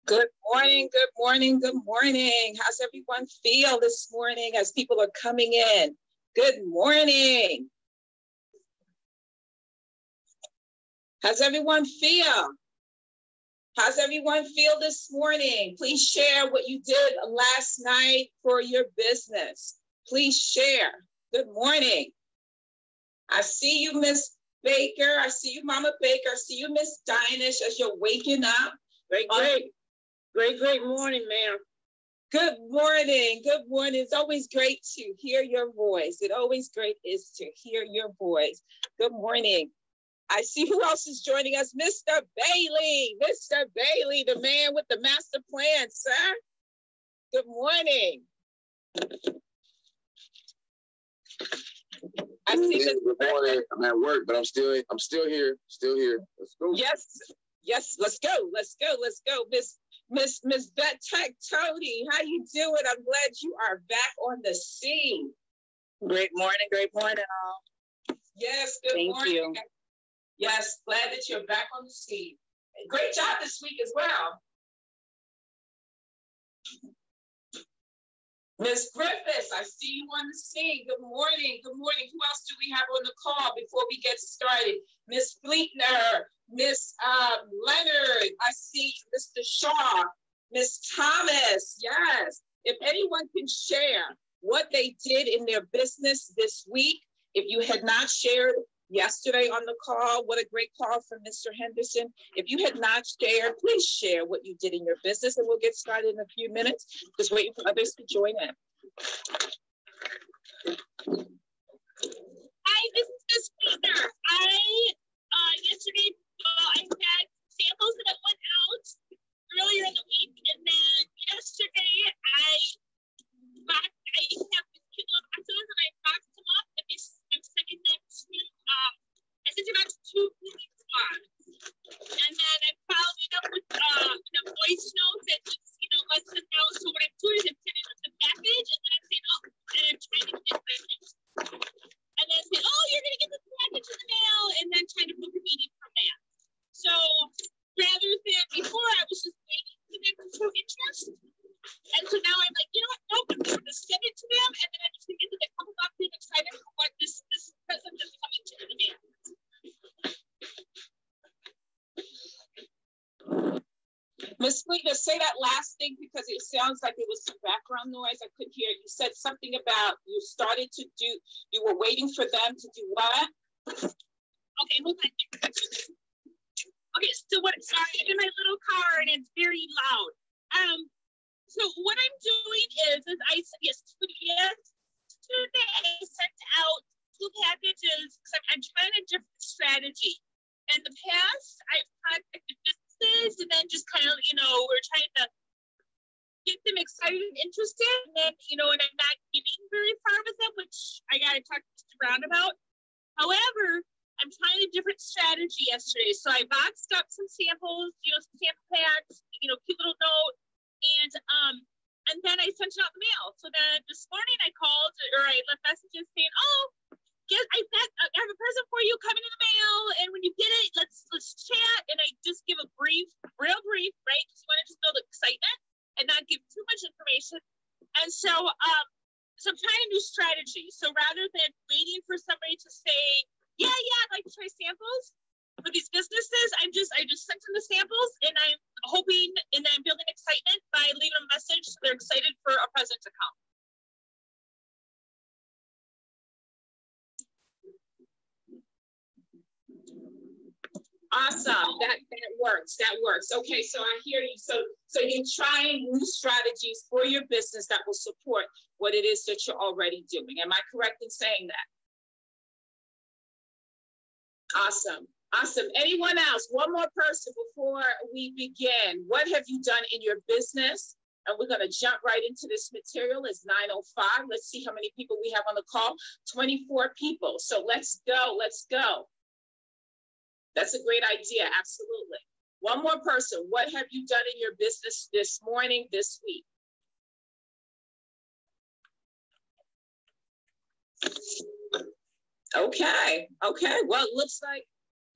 Good morning, good morning, good morning. How's everyone feel this morning as people are coming in? Good morning. How's everyone feel? How's everyone feel this morning? Please share what you did last night for your business. Please share. Good morning. I see you, Miss Baker. I see you, Mama Baker. I see you, Miss Dinish, as you're waking up. Great morning, ma'am. Good morning. Good morning. It's always great to hear your voice. It always great is to hear your voice. Good morning. I see who else is joining us. Mr. Bailey. Mr. Bailey, the man with the master plan, sir. Good morning. I see Good morning. I'm at work, but I'm still here. Let's go. Yes, let's go. Miss Vet Tech Tony, how you doing? I'm glad you are back on the scene. Great morning, all. Yes, good morning. Thank you. Yes, glad that you're back on the scene. Great job this week as well. Miss Griffiths, I see you on the scene. Good morning. Good morning. Who else do we have on the call before we get started? Miss Fleetner, Miss Leonard, I see Mr. Shaw, Miss Thomas. Yes. If anyone can share what they did in their business this week, if you had not shared yesterday on the call, what a great call from Mr. Henderson. If you had not shared, please share what you did in your business, and we'll get started in a few minutes. Just waiting for others to join in. Hi, this is Miss Fleetner. Yesterday, I had samples that went out earlier in the week, and then yesterday I have kilo boxes, and I boxed them up, and I'm sending them to I sent them out to 2 cleaning squads, and then I'm following up with a voice note that just lets them know. So what I'm doing is I'm sending them the package, and then I'm saying, and I'm trying to get this, and then say, you're gonna get this package in the mail, and then trying to book a meeting from that. So rather than before, I was just waiting for them to show interest. And so now I'm like, you know what? Nope, I'm going to send it to them, and then I'm just going to get them a couple boxes excited for what this present is coming to the mail. Miss Fleetner, say that last thing because it sounds like there was some background noise. I couldn't hear. You said something about you started to do, you were waiting for them to do what? Okay, hold on. Okay, sorry, I'm in my little car and it's very loud. So what I'm doing is yesterday I sent out 2 packages because I'm trying a different strategy. In the past, I've contacted businesses and then just kind of, we're trying to get them excited and interested. And then, and I'm not getting very far with them, which I got to talk to Mr. Brown about. However, I'm trying a different strategy yesterday. So I boxed up some samples, some sample packs, cute little note. And then I sent it out the mail. So then this morning I called or I left messages saying, I have a present for you coming in the mail. And when you get it, let's chat. And I just give a real brief, right? Because you want to just build excitement and not give too much information. And so, so I'm trying a new strategy. So rather than waiting for somebody to say, yeah, I'd like to try samples for these businesses, I just sent them the samples, and I'm hoping and I'm building excitement by leaving a message so they're excited for a present to come. Awesome. That works. Okay, so I hear you. So you're trying new strategies for your business that will support what it is that you're already doing. Am I correct in saying that? Awesome. Anyone else? One more person before we begin. What have you done in your business? And we're going to jump right into this material. It's 9:05. Let's see how many people we have on the call. 24 people. So let's go. That's a great idea. Absolutely. One more person. What have you done in your business this morning, this week? Okay. Well, it looks like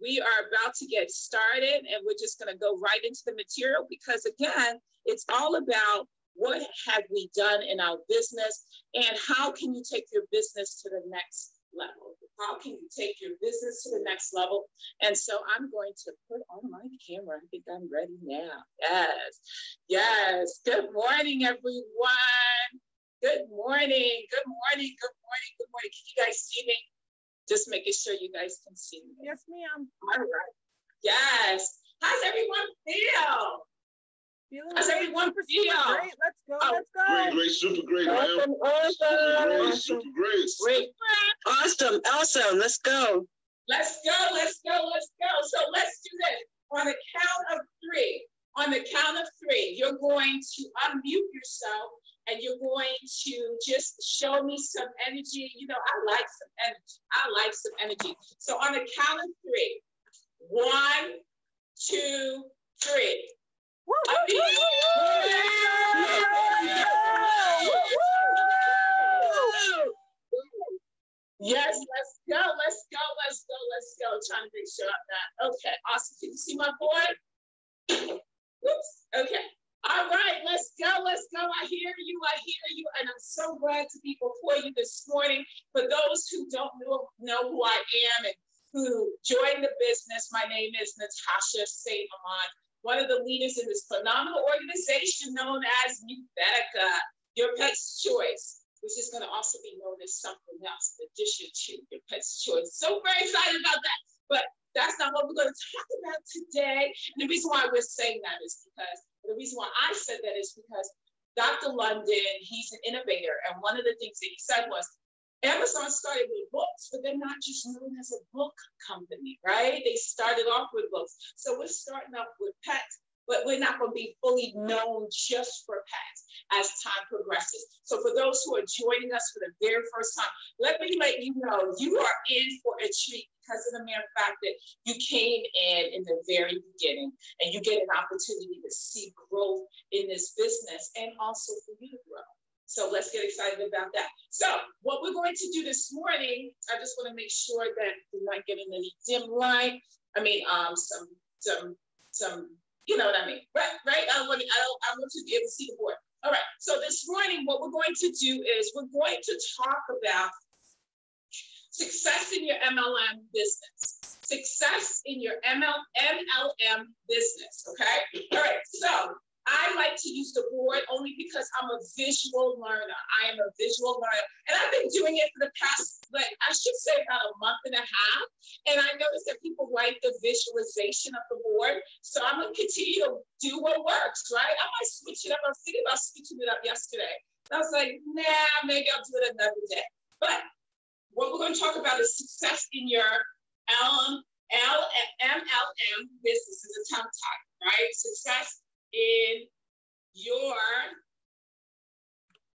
we are about to get started, and we're just going to go right into the material because, again, it's all about what have we done in our business and how can you take your business to the next level? How can you take your business to the next level? And so I'm going to put on my camera. I think I'm ready now. Yes. Yes. Good morning, everyone. Good morning. Good morning. Good morning. Good morning. Can you guys see me? Just making sure you guys can see me. Yes, ma'am. All right. Yes. How's everyone feel? How's everyone feel? Great. Let's go. Let's go. Great, super great, Awesome, man. Super great. Great. Awesome. Let's go. Let's go. So let's do this. On the count of three. On the count of three, you're going to unmute yourself and you're going to just show me some energy. You know, I like some energy. So on the count of three. 1, 2, 3. Yes, let's go. Trying to make sure I'm not. Okay, awesome. Can you see my board? Whoops. Okay. All right, let's go. I hear you, and I'm so glad to be before you this morning. For those who don't know who I am and who joined the business, my name is Natasha St. Amand, one of the leaders in this phenomenal organization known as Nubetica, Your Pet's Choice, which is going to also be known as something else in addition to Your Pet's Choice. So very excited about that. But that's not what we're going to talk about today. And the reason why we're saying that is because, the reason why I said that is because Dr. London, he's an innovator. And one of the things that he said was, Amazon started with books, but they're not just known as a book company, right? They started off with books. So we're starting off with pets, but we're not going to be fully known just for pets as time progresses. So for those who are joining us for the very first time, let me let you know you are in for a treat because of the mere fact that you came in the very beginning and you get an opportunity to see growth in this business and also for you to grow. So let's get excited about that. So what we're going to do this morning, I just want to make sure that we're not getting any dim light. I mean, some, you know what I mean, right? I want you to be able to see the board. All right. So this morning, what we're going to do is we're going to talk about success in your MLM business. Success in your MLM business. Okay. All right. So I like to use the board only because I'm a visual learner. I am a visual learner. And I've been doing it for the past, I should say about a month and a half. And I noticed that people like the visualization of the board. So I'm going to continue to do what works, right? I might switch it up. I was thinking about switching it up yesterday. And I was like, nah, maybe I'll do it another day. But what we're going to talk about is success in your MLM business is a tongue tie, right? Success in your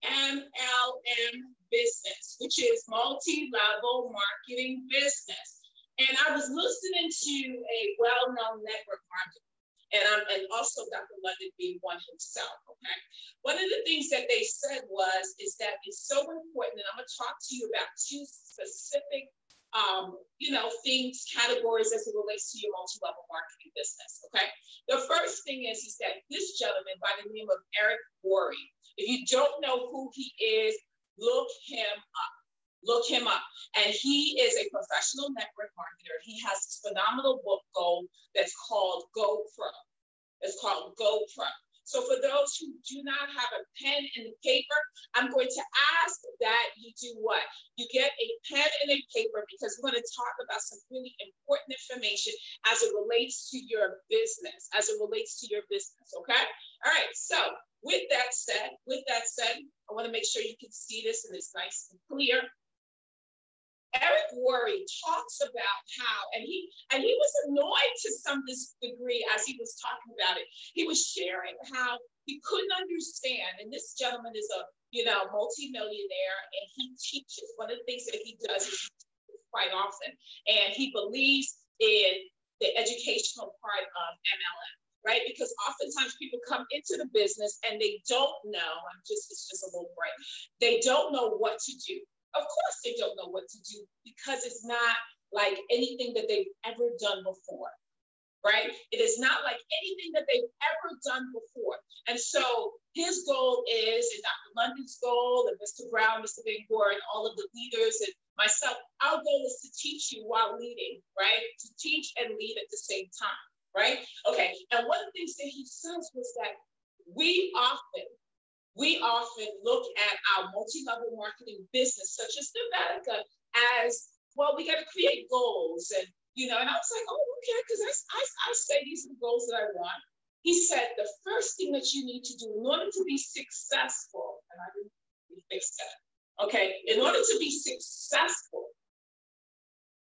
MLM business, which is multi-level marketing business. And I was listening to a well-known network marketer, and also Dr. London being one himself, okay? One of the things that they said is that it's so important, and I'm gonna talk to you about two specific things, categories as it relates to your multi-level marketing business, okay? The first thing is that this gentleman by the name of Eric Worre, if you don't know who he is, look him up. Look him up. And he is a professional network marketer. He has this phenomenal book that's called Go Pro. It's called Go Pro. So for those who do not have a pen and paper, I'm going to ask that you do what? You get a pen and a paper because we're going to talk about some really important information as it relates to your business, okay? All right, so with that said, I want to make sure you can see this and it's nice and clear. Eric Worre talks about how, and he was annoyed to some degree as he was talking about it. He was sharing how he couldn't understand, and this gentleman is a multi-millionaire, and he teaches. One of the things that he does is he teaches quite often, and he believes in the educational part of MLM. Right? Because oftentimes people come into the business and they don't know, it's just a little break. They don't know what to do. Of course they don't know what to do because it's not like anything that they've ever done before, right? It is not like anything that they've ever done before. And so his goal is, and Dr. London's goal, and Mr. Brown, Mr. Van Gore, and all of the leaders, and myself, our goal is to teach you while leading, right? To teach and lead at the same time, right? Okay, and one of the things that he says was that we often look at our multi-level marketing business, such as Novatica, as, well, we got to create goals. And, you know, and I was like, oh, okay, because I say these are the goals that I want. He said, the first thing that you need to do in order to be successful, and I didn't fix that, okay? In order to be successful,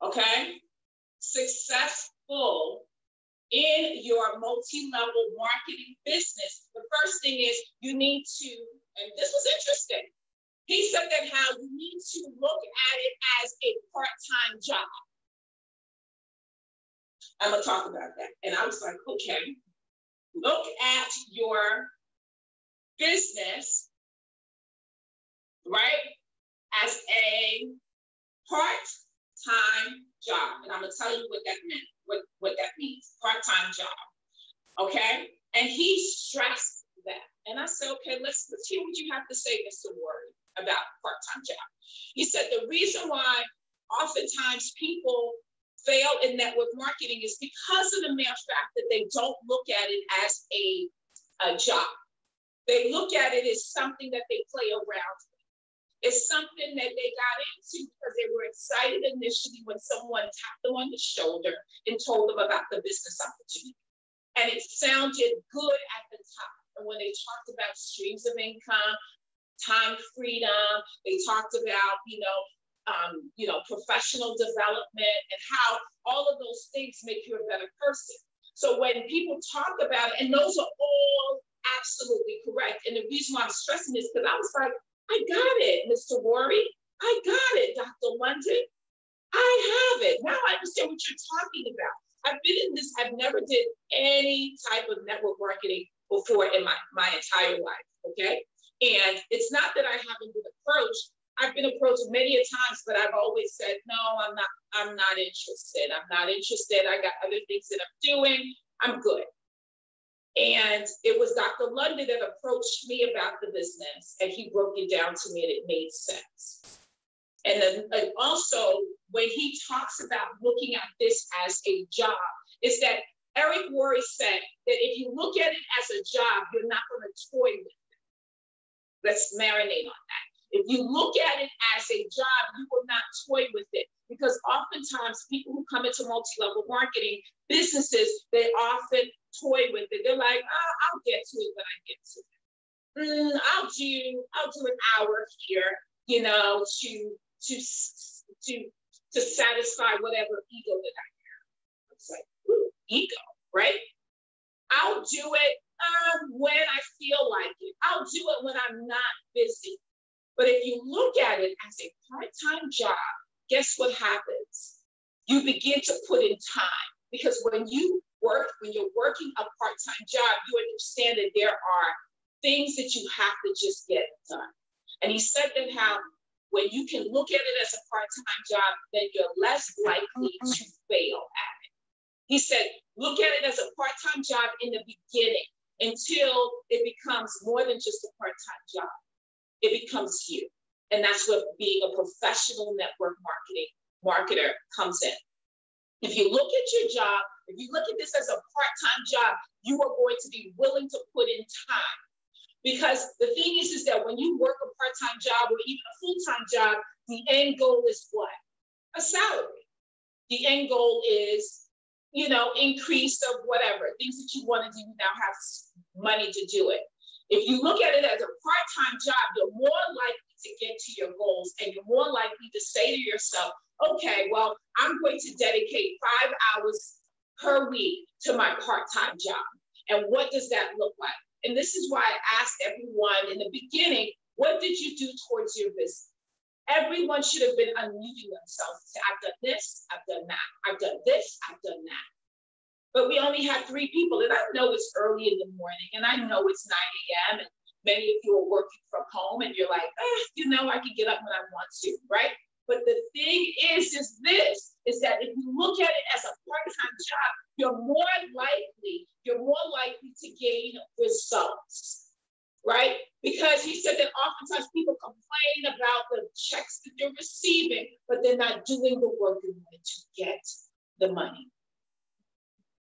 okay? Successful in your multi-level marketing business, the first thing is you need to, and this was interesting, he said that how you need to look at it as a part-time job. I'm gonna talk about that. And I was like, okay, look at your business, right, as a part-time job. And I'm gonna tell you what that meant, what that means, part-time job, okay? And he stressed that. And I said, okay, let's hear what you have to say, Mr. Ward, about part-time job. He said the reason why oftentimes people fail in network marketing is because of the mere fact that they don't look at it as a job. They look at it as something that they play around with. It's something that they got into because they were excited initially when someone tapped them on the shoulder and told them about the business opportunity. And it sounded good at the top. And when they talked about streams of income, time freedom, they talked about, professional development and how all of those things make you a better person. So when people talk about it, and those are all absolutely correct. And the reason why I'm stressing this, because I was like, I got it, Mr. Worry. I got it, Dr. London. I have it. Now I understand what you're talking about. I've been in this, I've never did any type of network marketing before in my entire life, okay? And it's not that I haven't been approached. I've been approached many a times, but I've always said, no, I'm not interested. I'm not interested. I got other things that I'm doing. I'm good. And it was Dr. London that approached me about the business, and he broke it down to me and it made sense. And then also when he talks about looking at this as a job, is that Eric Worre said that if you look at it as a job, you're not going to toy with it. Let's marinate on that. If you look at it as a job, you will not toy with it, because oftentimes people who come into multi-level marketing businesses, they often toy with it. They're like, oh, I'll get to it when I get to it. I'll do an hour here, to satisfy whatever ego that I have. It's like, ooh, ego, right? I'll do it when I feel like it. I'll do it when I'm not busy. But if you look at it as a part-time job, guess what happens? You begin to put in time, because when you're working a part-time job, you understand that there are things that you have to just get done. And he said that how when you can look at it as a part-time job, then you're less likely to fail at it. He said, look at it as a part-time job in the beginning until it becomes more than just a part-time job. It becomes you. And that's what being a professional network marketer comes in. If you look at your job, if you look at this as a part-time job, you are going to be willing to put in time. Because the thing is that when you work a part-time job or even a full-time job, the end goal is what? A salary. The end goal is, increase of whatever, things that you want to do, you now have money to do it. If you look at it as a part-time job, you're more likely to get to your goals, and you're more likely to say to yourself, okay, well, I'm going to dedicate 5 hours per week to my part-time job. And what does that look like? And this is why I asked everyone in the beginning, what did you do towards your business? Everyone should have been unmuting themselves and say, I've done this, I've done that, I've done this, I've done that. But we only had 3 people, and I know it's early in the morning, and I know it's 9 a.m., and many of you are working from home, and you're like, I can get up when I want to, right? But the thing is this, is that if you look at it as a part-time job, you're more likely to gain results, right? Because he said that oftentimes people complain about the checks that they're receiving, but they're not doing the work in order to get the money.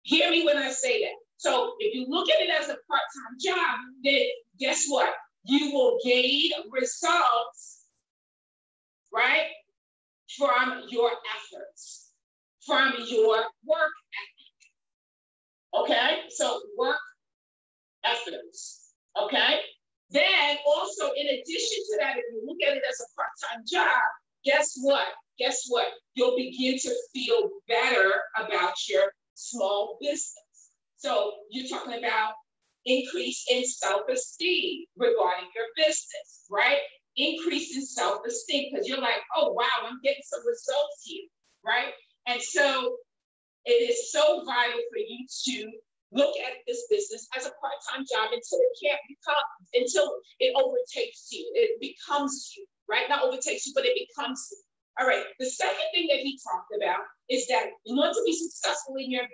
Hear me when I say that. So if you look at it as a part-time job, then guess what? You will gain results, right? From your efforts, from your work ethic. Okay? So work efforts. Okay? Then also, in addition to that, if you look at it as a part-time job, guess what? Guess what? You'll begin to feel better about your small business. So you're talking about increase in self-esteem regarding your business, right? Increase in self-esteem, because you're like, oh, wow, I'm getting some results here, right? And so it is so vital for you to look at this business as a part-time job until it overtakes you, it becomes you, right? Not overtakes you, but it becomes you. All right, the second thing that he talked about is that in order to be successful in your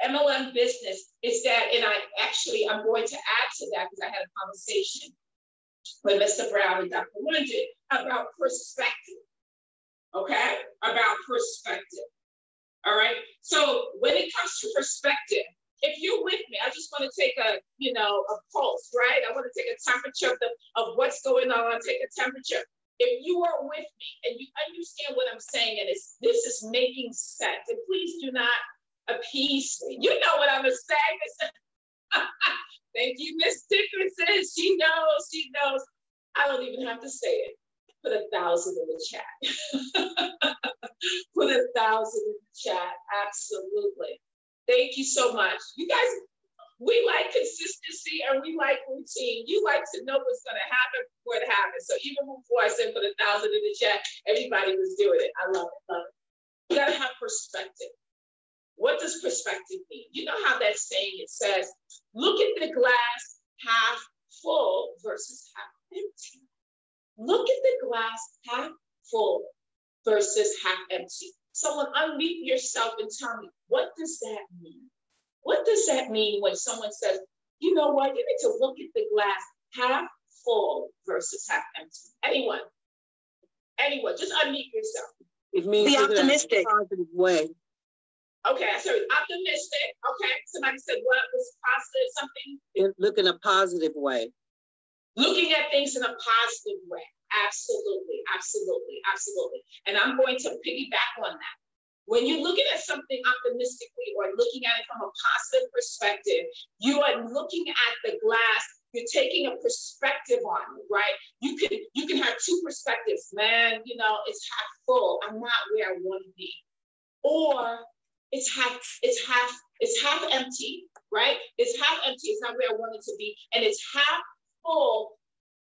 MLM business is that, and I'm going to add to that because I had a conversation with Mr. Brown and Dr. London about perspective, okay? About perspective, all right? So when it comes to perspective, if you're with me, I just want to take a pulse, right? I want to take a temperature of what's going on, take a temperature. If you are with me and you understand what I'm saying and this is making sense, and please do not appease me. You know what I'm saying. Thank you, Miss Dickerson. She knows. I don't even have to say it. Put 1,000 in the chat. Put 1,000 in the chat. Absolutely. Thank you so much. You guys, we like consistency and we like routine. You like to know what's going to happen before it happens. So even before I said put 1,000 in the chat, everybody was doing it. I love it. You got to have perspective. What does perspective mean? You know how that saying, it says, look at the glass half full versus half empty. Look at the glass half full versus half empty. Someone unmute yourself and tell me, what does that mean? What does that mean when someone says, you know what, you need to look at the glass half full versus half empty? Anyone, just unmute yourself. It means be optimistic. In a positive way. Okay, so optimistic. Okay, somebody said what was positive, something? Look in a positive way. Looking at things in a positive way. Absolutely. And I'm going to piggyback on that. When you're looking at something optimistically or looking at it from a positive perspective, you are looking at the glass, you're taking a perspective on it, right? You can have two perspectives. Man, it's half full. I'm not where I want to be. Or it's half empty, right? It's half empty. It's not where I want it to be. And it's half full.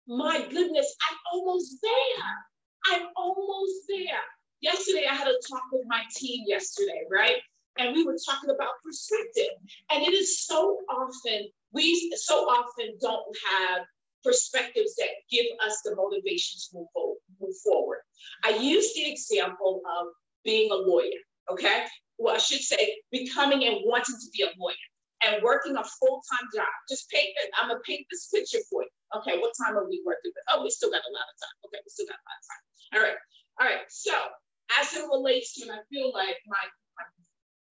My goodness, I'm almost there. Yesterday, I had a talk with my team yesterday, right? And we were talking about perspective. And it is we so often don't have perspectives that give us the motivation to move forward. I use the example of being a lawyer, okay? Well, I should say becoming and wanting to be a lawyer and working a full-time job. I'm gonna paint this picture for you. Okay, what time are we working with? Oh, we still got a lot of time. Okay, we still got a lot of time. All right. So as it relates to, and I feel like my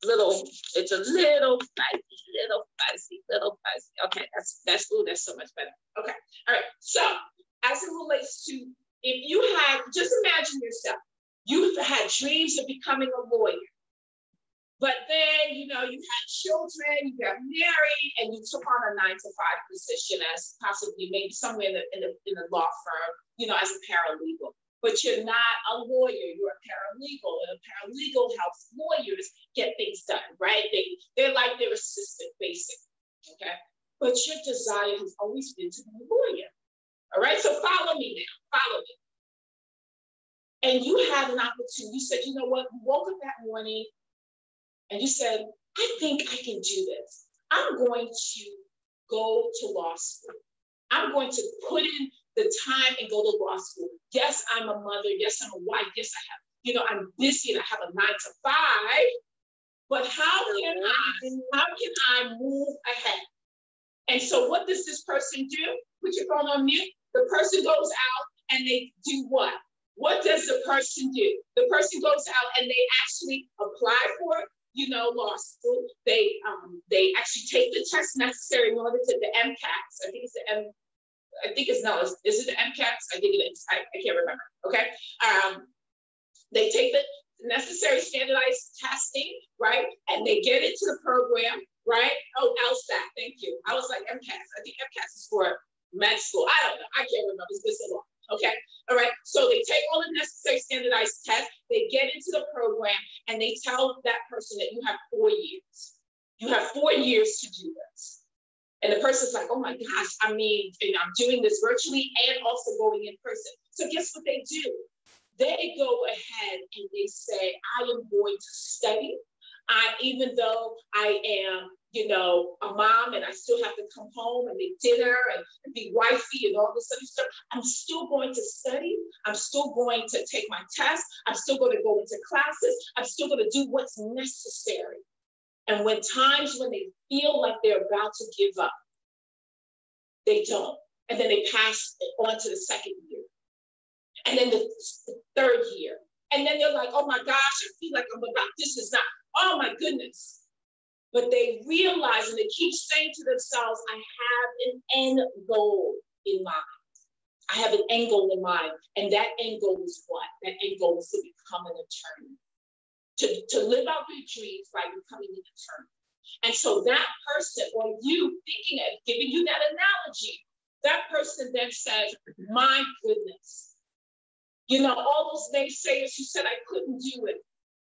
it's a little spicy. Okay, that's good. That's so much better. Okay, all right. So as it relates to, if you had, just imagine yourself, you had dreams of becoming a lawyer. But then, you had children, you got married, and you took on a 9-to-5 position as possibly maybe somewhere in the law firm, as a paralegal. But you're not a lawyer, you're a paralegal, and a paralegal helps lawyers get things done, right? They're like their assistant, basically, okay? But your desire has always been to be a lawyer, all right? So follow me now, follow me. And you had an opportunity, you said, you know what, you woke up that morning, and you said, I think I can do this. I'm going to go to law school. I'm going to put in the time and go to law school. Yes, I'm a mother. Yes, I'm a wife. Yes, I have, you know, I'm busy and I have a 9 to 5. But how can I move ahead? And so what does this person do? Put your phone on mute. The person goes out and they do what? What does the person do? The person goes out and they actually apply for, you know, law school. They actually take the test necessary in order to the MCATs. I think it's the is it the MCATs? I think it is. I can't remember. Okay. They take the necessary standardized testing, right? And they get into the program, right? Oh, LSAT, thank you. I was like MCATs. I think MCATs is for med school. I don't know. I can't remember. It's been so long. Okay. All right. So they take all the necessary standardized tests, they get into the program, and they tell that person that you have 4 years. You have 4 years to do this. And the person's like, oh my gosh, I mean, you know, I'm doing this virtually and also going in person. So guess what they do? They go ahead and they say, I am going to study. Even though I am, you know, a mom and I still have to come home and make dinner and be wifey and all this other stuff, I'm still going to study. I'm still going to take my test. I'm still going to go into classes. I'm still going to do what's necessary. And when they feel like they're about to give up, they don't. And then they pass on to the second year. And then the third year. And then they're like, oh my gosh, I feel like this is not, oh my goodness. But they realize and they keep saying to themselves, I have an end goal in mind. I have an end goal in mind. And that end goal is what? That end goal is to become an attorney. To live out your dreams by becoming an attorney. And so that person, or you thinking of giving you that analogy, that person then says, my goodness, you know, all those naysayers who said I couldn't do it,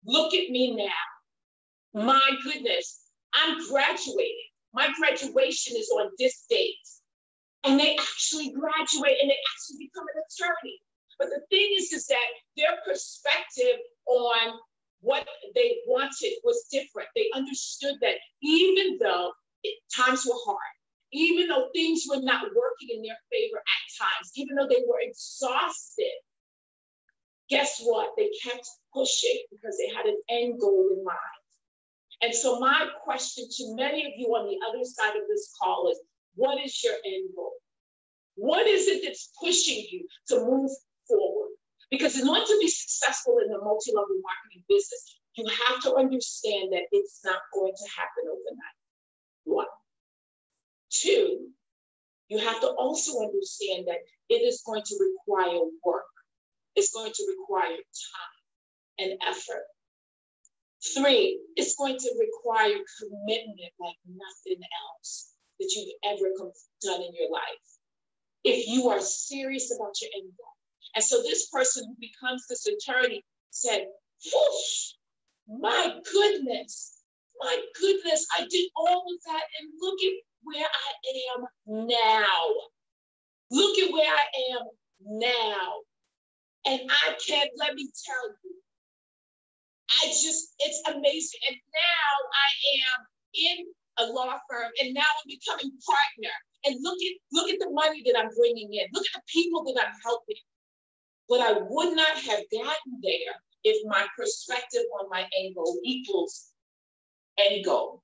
look at me now. My goodness, I'm graduating. My graduation is on this date. And they actually graduate and they actually become an attorney. But the thing is that their perspective on what they wanted was different. They understood that even though times were hard, even though things were not working in their favor at times, even though they were exhausted, guess what? They kept pushing because they had an end goal in mind. And so my question to many of you on the other side of this call is, what is your end goal? What is it that's pushing you to move forward? Because in order to be successful in the multi-level marketing business, you have to understand that it's not going to happen overnight. 1. 2, you have to also understand that it is going to require work. It's going to require time and effort. 3, it's going to require commitment like nothing else that you've ever done in your life. If you are serious about your end goal. And so this person who becomes this attorney said, whoosh, my goodness, I did all of that and look at where I am now. Look at where I am now. And let me tell you, it's amazing. And now I am in a law firm and now I'm becoming partner. And look at the money that I'm bringing in. Look at the people that I'm helping. But I would not have gotten there if my perspective on my end goal equals end goal.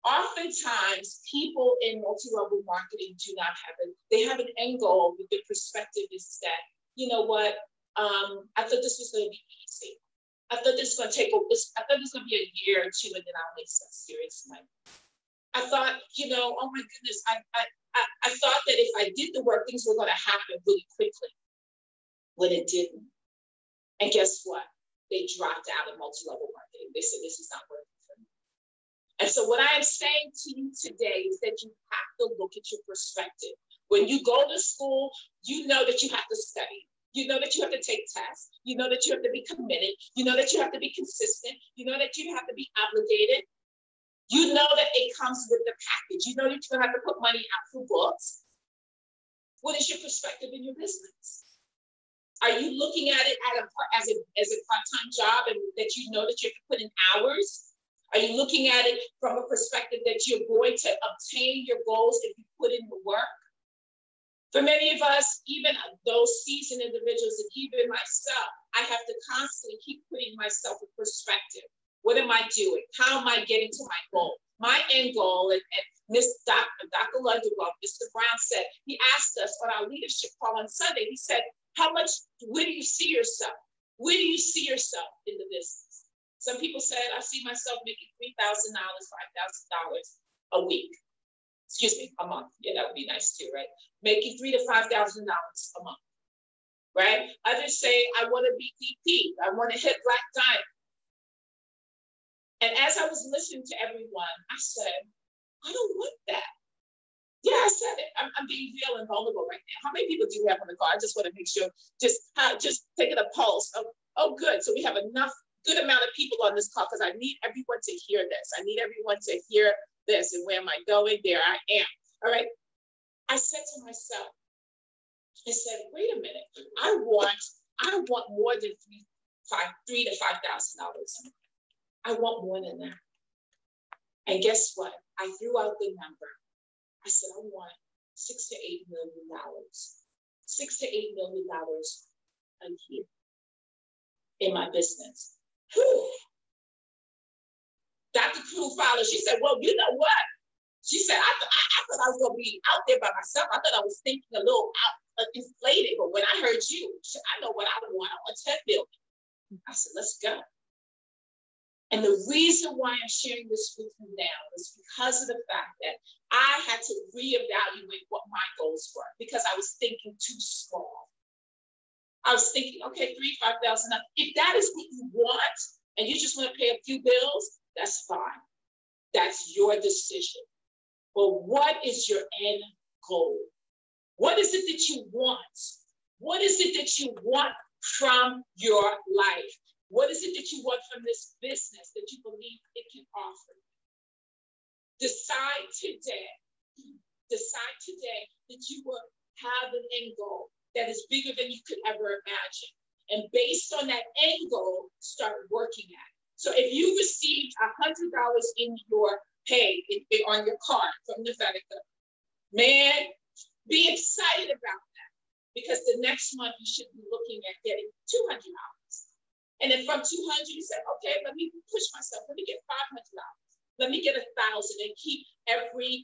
Oftentimes, people in multi-level marketing do not have it. They have an end goal, but the perspective is that, you know what? I thought this was going to be easy. I thought this was going to be a year or 2, and then I'll make some serious money. I thought, you know, oh my goodness, I thought that if I did the work, things were going to happen really quickly. When it didn't. And guess what? They dropped out of multi-level marketing. They said, this is not working for me. And so what I am saying to you today is that you have to look at your perspective. When you go to school, you know that you have to study. You know that you have to take tests. You know that you have to be committed. You know that you have to be consistent. You know that you have to be obligated. You know that it comes with the package. You know that you're going to have to put money out for books. What is your perspective in your business? Are you looking at it as a part-time job and that you know that you have to put in hours? Are you looking at it from a perspective that you're going to obtain your goals if you put in the work? For many of us, even those seasoned individuals, and even myself, I have to constantly keep putting myself in perspective. What am I doing? How am I getting to my goal? My end goal, and Dr. Lunderwell, Mr. Brown said, he asked us on our leadership call on Sunday, he said, where do you see yourself? Where do you see yourself in the business? Some people said, I see myself making $3,000, $5,000 a week. Excuse me, a month. Yeah, that would be nice too, right? Making $3,000 to $5,000 a month, right? Others say, I want to be VP. I want to hit Black Diamond. And as I was listening to everyone, I said, I don't want that. Yeah, I said it. I'm being real and vulnerable right now. How many people do we have on the call? I just want to make sure, just taking a pulse of, oh, good. So we have enough good amount of people on this call because I need everyone to hear this. I need everyone to hear this. And where am I going? There I am. All right. I said to myself, I said, wait a minute. I want more than $3,000 to $5,000. I want more than that. And guess what? I threw out the number. I said, I want $6 to $8 million. $6 to $8 million a year in my business. Whew. Dr. Crew followed. She said, well, you know what? She said, I thought I was going to be out there by myself. I thought I was thinking a little inflated. But when I heard you, I know what I want. I want 10 billion. I said, let's go. And the reason why I'm sharing this with you now is because of the fact that I had to reevaluate what my goals were because I was thinking too small. I was thinking, okay, $3,000, $5,000. If that is what you want and you just want to pay a few bills, that's fine. That's your decision. But what is your end goal? What is it that you want? What is it that you want from your life? What is it that you want from this business that you believe it can offer? Decide today that you will have an end goal that is bigger than you could ever imagine. And based on that end goal, start working at it. So if you received $100 in your pay on your card from Novetica, man, be excited about that because the next month you should be looking at getting $200. And then from 200, you say, okay, let me push myself. Let me get $500. Let me get 1,000 and keep every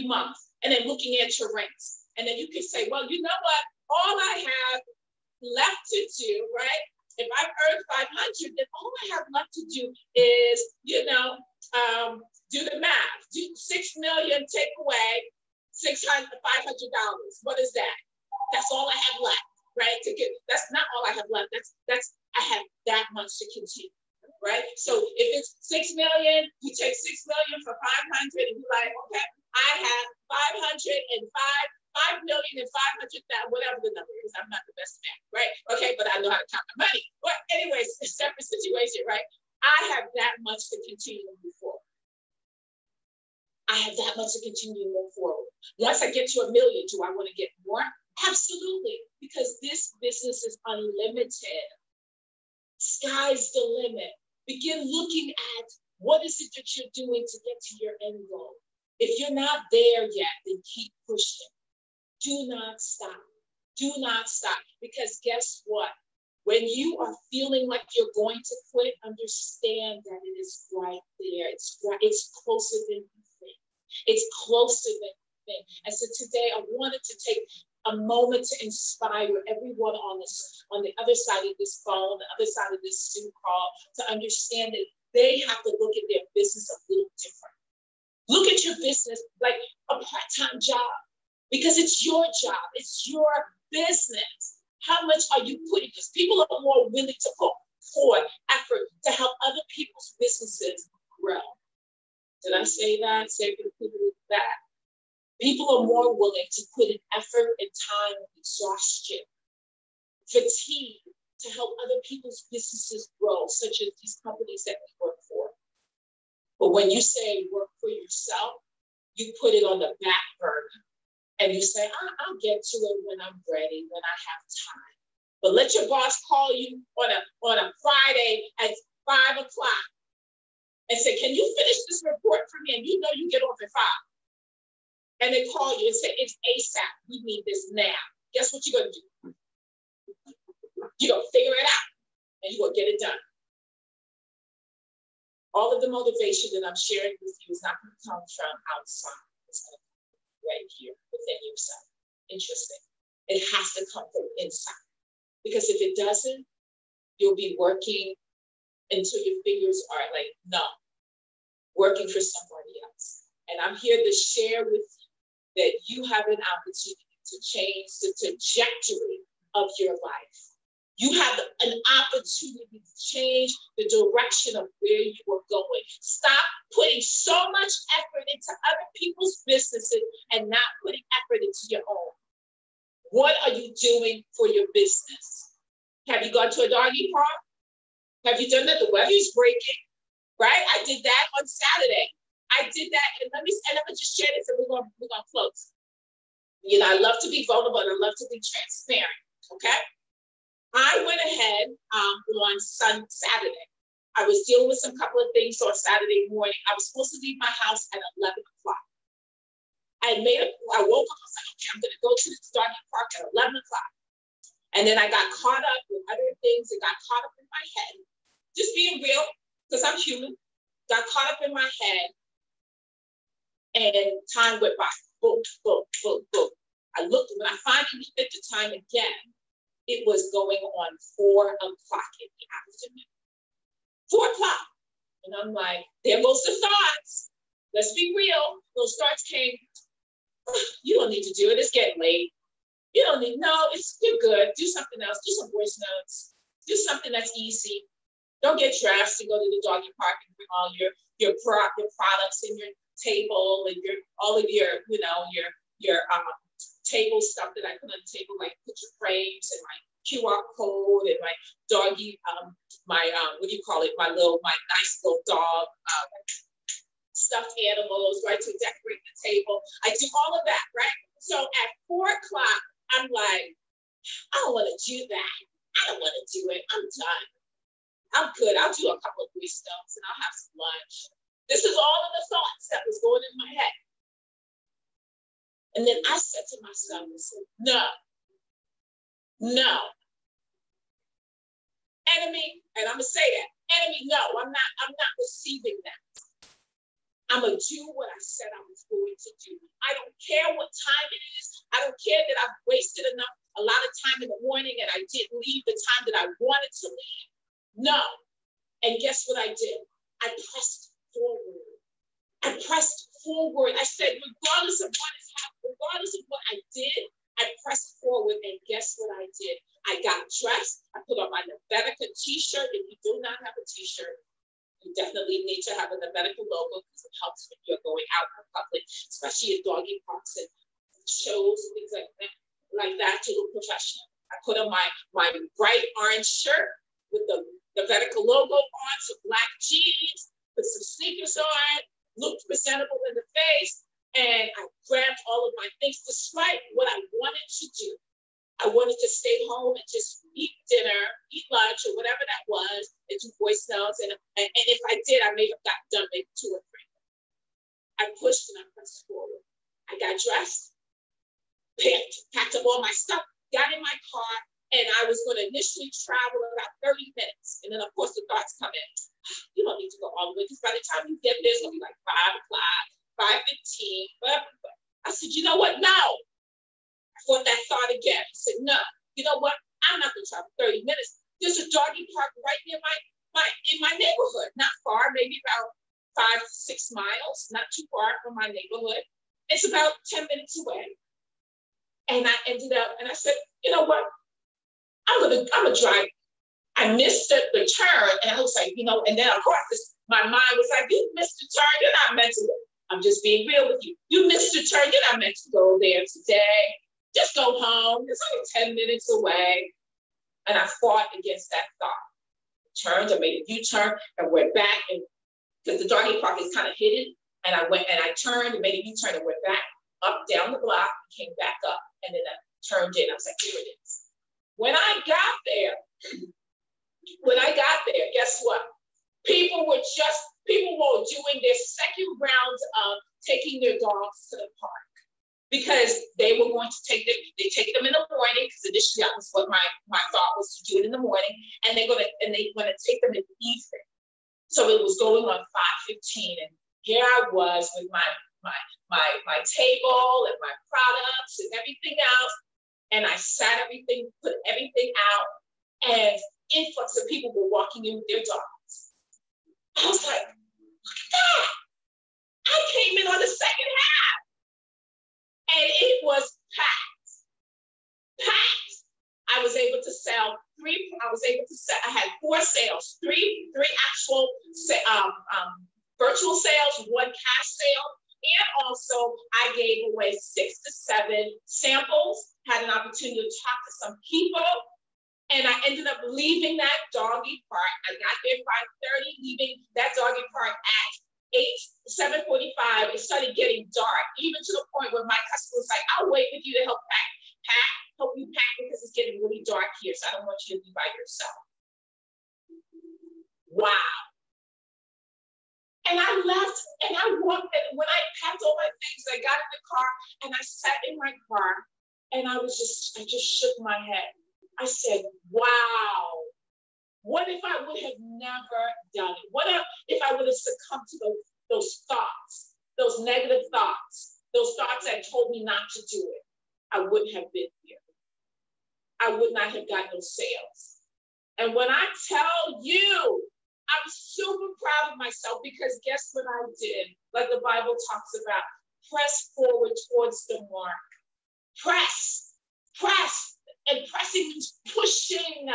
month. And then looking at your ranks. And then you can say, well, you know what? All I have left to do, right? If I've earned 500, then all I have left to do is, do the math. Do 6 million, take away $500. What is that? That's all I have left. Right? That's not all I have left. That's I have that much to continue. Right? So if it's 6 million, you take 6 million for 500 and you're like, okay, I have 5 million and 500,000, whatever the number is. I'm not the best man, right? Okay, but I know how to count my money. But anyways, it's a separate situation, right? I have that much to continue to move forward. I have that much to continue to move forward. Once I get to 1 million, do I want to get more? Absolutely, because this business is unlimited. Sky's the limit. Begin looking at what is it that you're doing to get to your end goal. If you're not there yet, then keep pushing. Do not stop. Do not stop. Because guess what? When you are feeling like you're going to quit, understand that it is right there. It's closer than you think. It's closer than you think. And so today I wanted to take a moment to inspire everyone on the other side of this call, on the other side of this Zoom call, to understand that they have to look at their business a little different. Look at your business like a part-time job because it's your job, it's your business. How much are you putting? Because people are more willing to put forth effort to help other people's businesses grow. Did I say that? Say for the people with that. People are more willing to put in effort and time and exhaustion, fatigue to help other people's businesses grow, such as these companies that we work for. But when you say work for yourself, you put it on the back burner and you say, I'll get to it when I'm ready, when I have time. But let your boss call you on a Friday at 5 o'clock and say, can you finish this report for me? And you know you get off at 5. and they call you and say, it's ASAP, we need this now. Guess what you're gonna do? You're gonna figure it out and you're gonna get it done. All of the motivation that I'm sharing with you is not gonna come from outside. It's gonna come right here within yourself. Interesting. It has to come from inside. Because if it doesn't, you'll be working until your fingers are like numb, working for somebody else. And I'm here to share with you that you have an opportunity to change the trajectory of your life. You have an opportunity to change the direction of where you are going. Stop putting so much effort into other people's businesses and not putting effort into your own. What are you doing for your business? Have you gone to a doggy park? Have you done that? The weather's breaking, right? I did that on Saturday. I did that, and let me just share this, and we're gonna close. You know, I love to be vulnerable and I love to be transparent. Okay. I went ahead on Saturday. I was dealing with some couple of things on Saturday morning. I was supposed to leave my house at 11 o'clock. I woke up, I was like, okay, I'm gonna go to the doggy park at 11 o'clock. And then I got caught up with other things that got caught up in my head. Just being real, because I'm human, got caught up in my head and time went by. Boom, boom, boom, boom. I looked, when I finally looked at the time again, it was going on 4 o'clock in the afternoon. 4 o'clock. And I'm like, there goes the thoughts. Let's be real. Those thoughts came, you don't need to do it. It's getting late. You don't need, you're good. Do something else. Do some voice notes. Do something that's easy. Don't get dressed to go to the doggy park and bring all your products and your table and all of your table stuff that I put on the table, like picture frames and my QR code and my doggy, my nice little dog, stuffed animals, right, to decorate the table. I do all of that, right? So at 4 o'clock, I'm like, I don't want to do that. I don't want to do it. I'm done. I'm good. I'll do a couple of voice notes and I'll have some lunch. This is all of the thoughts that was going in my head. And then I said to myself, no. Enemy, and I'm gonna say that, enemy, no, I'm not receiving that. I'm gonna do what I said I was going to do. I don't care what time it is. I don't care that I've wasted a lot of time in the morning and I didn't leave the time that I wanted to leave. No. And guess what I did? I pressed forward. I said, regardless of what has happened, regardless of what I did, I pressed forward. And guess what I did? I got dressed. I put on my Navetica t-shirt. If you do not have a t-shirt, you definitely need to have a Navetica logo because it helps when you're going out in public, especially at doggy parks and shows and things like that to look professional. I put on my bright orange shirt with the Navetica logo on, some black jeans, put some sneakers on, looked presentable in the face, and I grabbed all of my things despite what I wanted to do. I wanted to stay home and just eat dinner, eat lunch, or whatever that was, and do voice notes. And if I did, I may have got done maybe 2 or 3. I pushed and I pressed forward. I got dressed, packed up all my stuff, got in my car, and I was going to initially travel about 30 minutes. And then, of course, the thoughts come in. You don't need to go all the way, because by the time you get there, it's going to be like 5 o'clock, 5:15, blah, blah, blah. I said, you know what? No. I thought that thought again. I said, no. You know what? I'm not going to travel 30 minutes. There's a doggy park right near in my neighborhood. Not far, maybe about 5 to 6 miles. Not too far from my neighborhood. It's about 10 minutes away. And I ended up, and I said, you know what? I'm gonna drive. I missed the turn, and I was like, and then of course my mind was like, you missed the turn, you're not meant to. I'm just being real with you. You missed the turn, you're not meant to go there today. Just go home. It's only 10 minutes away. And I fought against that thought. Turned, I made a U-turn and went back, and because the doggy park is kind of hidden, and I turned and made a U-turn and went back up down the block, came back up, and then I turned in. I was like, here it is. When I got there, guess what? People were doing their second round of taking their dogs to the park. because they were going to take them in the morning, because initially that was what my thought was, to do it in the morning, and they want to take them in the evening. So it was going on 5:15, and here I was with my table and my products and everything else, and I sat everything, put everything out, and influx of people were walking in with their dogs. I was like, look at that! I came in on the second half, and it was packed. I was able to sell I had 4 sales, three actual virtual sales, 1 cash sale, and also I gave away 6 to 7 samples, had an opportunity to talk to some people, and I ended up leaving that doggy park. I got there 5:30, leaving that doggy park at 7:45. It started getting dark, even to the point where my customer was like, I'll wait with you to help you pack because it's getting really dark here, so I don't want you to be by yourself. Wow. And I left, and I walked, and when I packed all my things, I got in the car, and I sat in my car, and I just shook my head. I said, wow, what if I would have never done it? What if I would have succumbed to those thoughts, those negative thoughts, those thoughts that told me not to do it? I wouldn't have been here. I would not have gotten those sales. And when I tell you, I'm super proud of myself, because guess what I did? Like the Bible talks about, press forward towards the mark. Press. And pressing means pushing.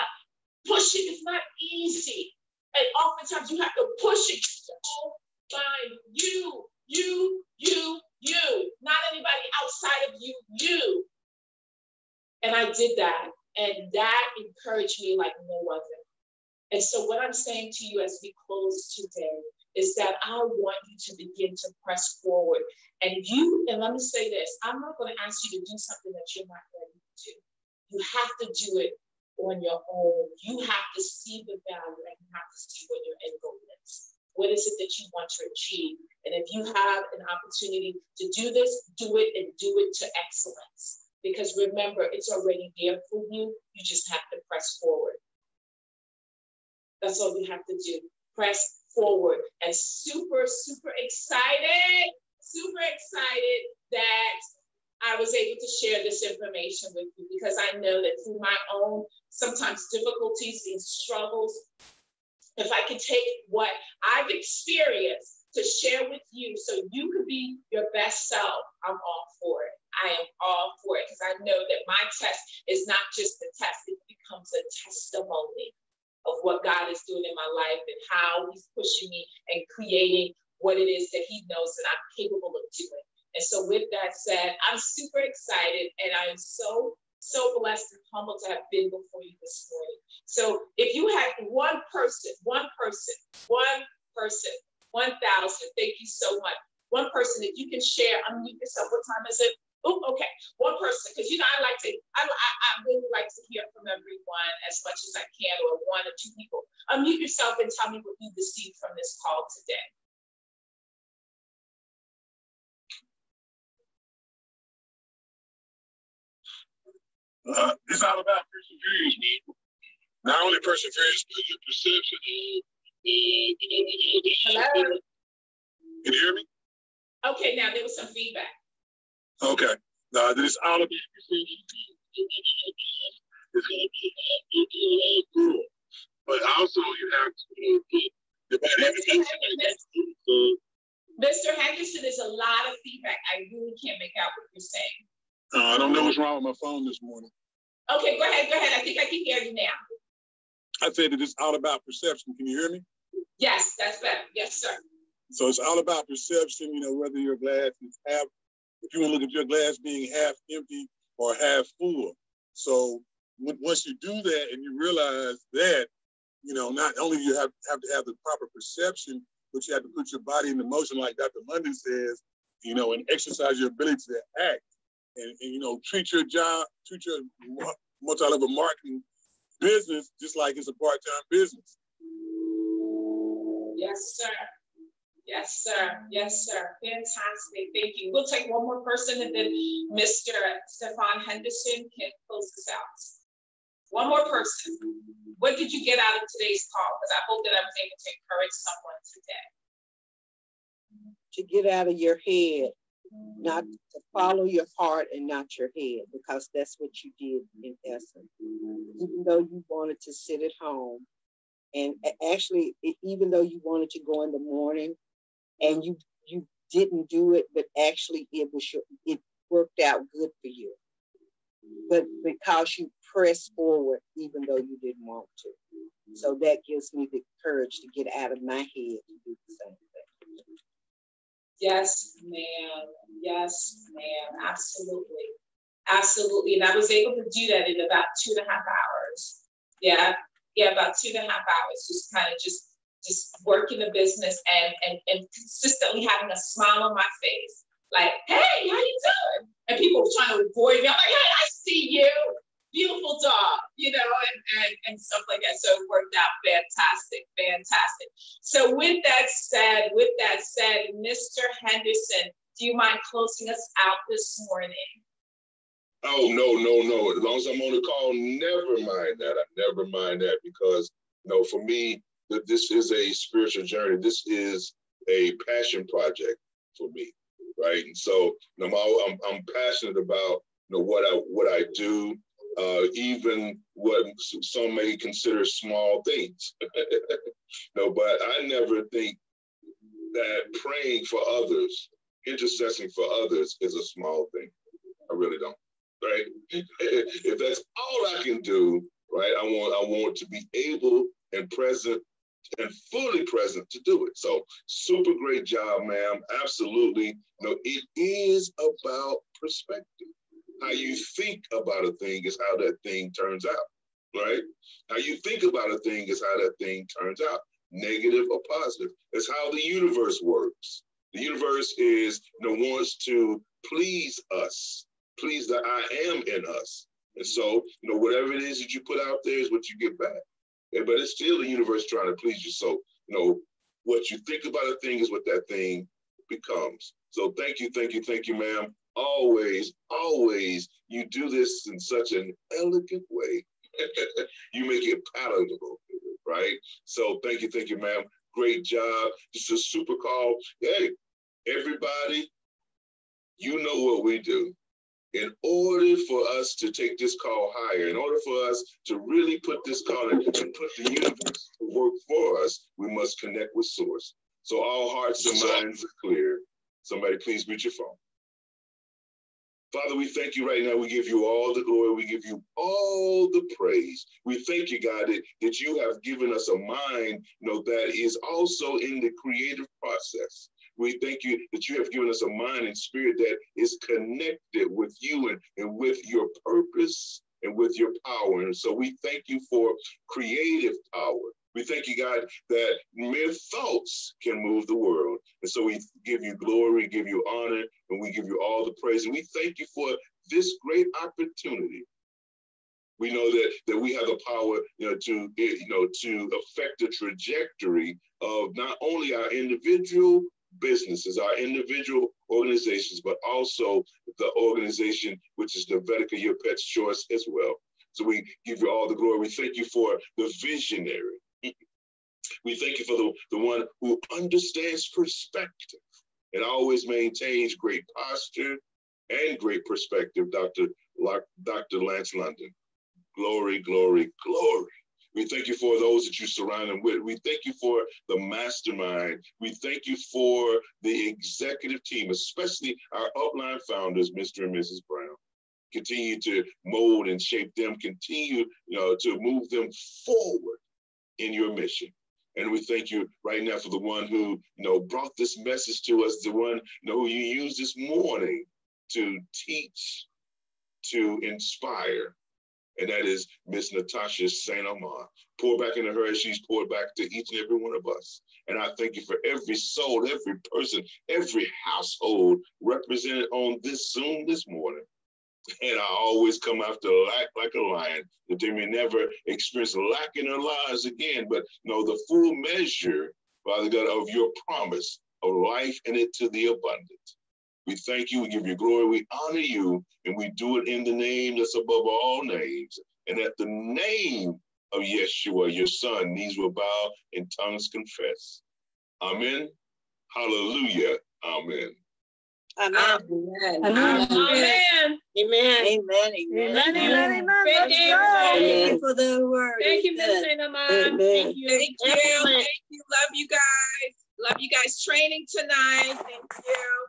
Pushing is not easy. And oftentimes you have to push it. Oh, fine. You. Not anybody outside of you, you. And I did that. And that encouraged me like no other. And so what I'm saying to you as we close today is that I want you to begin to press forward. And let me say this, I'm not going to ask you to do something that you're not ready to do. You have to do it on your own. You have to see the value, and you have to see what your end goal is. What is it that you want to achieve? And if you have an opportunity to do this, do it, and do it to excellence. Because remember, it's already there for you. You just have to press forward. That's all you have to do. Press forward. And super, super excited that I was able to share this information with you, because I know that through my own sometimes difficulties and struggles, if I can take what I've experienced to share with you so you could be your best self, I'm all for it. I am all for it, because I know that my test is not just a test, it becomes a testimony of what God is doing in my life and how he's pushing me and creating what it is that he knows that I'm capable of doing. And so with that said, I'm super excited, and I am so blessed and humbled to have been before you this morning. So if you had one person, 1,000, thank you so much. One person that you can share, unmute yourself. What time is it? Oh, okay. One person, because I really like to hear from everyone as much as I can, or 1 or 2 people. Unmute yourself and tell me what you received from this call today. It's all about perseverance, man. Not only perseverance, but your perception. Hello? Can you hear me? Okay, now there was some feedback. Okay. This all about perception. But also you have to Mr. Henderson, there's a lot of feedback. I really can't make out what you're saying. I don't know what's wrong with my phone this morning. Okay, go ahead. I think I can hear you now. I said that it's all about perception. Can you hear me? Yes, that's better. Yes, sir. So it's all about perception, whether your glass is half, if you want to look at your glass being half empty or half full. So once you do that and you realize that, not only you have to have the proper perception, but you have to put your body into motion, like Dr. London says, and exercise your ability to act. And treat your job, treat your multi-level marketing business just like it's a part-time business. Yes, sir. Yes, sir. Yes, sir. Fantastic. Thank you. We'll take one more person and then Mr. Stefan Henderson can close us out. One more person. What did you get out of today's call? Because I hope that I was able to encourage someone today. To get out of your head, not to follow your heart and not your head, because that's what you did in essence. Even though you wanted to sit at home, and actually, even though you wanted to go in the morning, and you didn't do it, but actually it worked out good for you. But because you pressed forward, even though you didn't want to. So that gives me the courage to get out of my head to do the same thing. Yes, ma'am. Yes, ma'am. Absolutely. Absolutely. And I was able to do that in about 2.5 hours. Yeah, about 2.5 hours. Just kind of just working the business and consistently having a smile on my face. Like, hey, how you doing? And people were trying to avoid me. I'm like, hey, I see you. Beautiful dog, you know, and stuff like that. So it worked out fantastic, fantastic. So with that said, Mr. Henderson, do you mind closing us out this morning? Oh, no. As long as I'm on the call, never mind that. I never mind that because, you know, for me, this is a spiritual journey. This is a passion project for me, right? And so, you know, I'm passionate about, you know, what I do. Even what some may consider small things. No, but I never think that praying for others, intercessing for others is a small thing. I really don't, right? If that's all I can do, right, I want to be able and present and fully present to do it. So super great job, ma'am. Absolutely. No, it is about perspective. How you think about a thing is how that thing turns out, right? How you think about a thing is how that thing turns out, negative or positive. That's how the universe works. The universe is, you know, wants to please us, please the I am in us. And so, you know, whatever it is that you put out there is what you get back. Yeah, but it's still the universe trying to please you. So, you know, what you think about a thing is what that thing becomes. So thank you, ma'am. Always, you do this in such an elegant way. You make it palatable, right? So thank you, ma'am. Great job. This is a super call. Hey, everybody, you know what we do. In order for us to take this call higher, in order for us to really put this call and put the universe to work for us, we must connect with Source. So all hearts and minds are clear. Somebody please mute your phone. Father, we thank you right now. We give you all the glory. We give you all the praise. We thank you, God, that you have given us a mind, you know, that is also in the creative process. We thank you that you have given us a mind and spirit that is connected with you and with your purpose and with your power. And so we thank you for creative power. We thank you, God, that mere thoughts can move the world. And so we give you glory, give you honor, and we give you all the praise. And we thank you for this great opportunity. We know that we have the power, to affect the trajectory of not only our individual businesses, our individual organizations, but also the organization, which is the Vedika Your Pet's Choice as well. So we give you all the glory. We thank you for the visionary. We thank you for the one who understands perspective and always maintains great posture and great perspective, Dr. Lance London. Glory, glory, glory. We thank you for those that you surround them with. We thank you for the mastermind. We thank you for the executive team, especially our upline founders, Mr. and Mrs. Brown. Continue to mold and shape them, continue to move them forward in your mission. And we thank you right now for the one who brought this message to us, the one who you used this morning to teach, to inspire. And that is Miss Natasha St. Amar. Pour back into her as she's poured back to each and every one of us. And I thank you for every soul, every person, every household represented on this Zoom this morning. And I always come after lack like a lion, that they may never experience lack in their lives again, but the full measure, Father God, of your promise of life and it to the abundant. We thank you, we give you glory, we honor you, and we do it in the name that's above all names. And at the name of Yeshua, your son, knees will bow and tongues confess. Amen. Hallelujah. Amen. Amen. Amen. Amen. Amen. Amen. Amen. Thank you for the word. Thank you, Ms. Naman. Thank you. Thank you. Thank you. Love you guys. Love you guys. Training tonight. Thank you.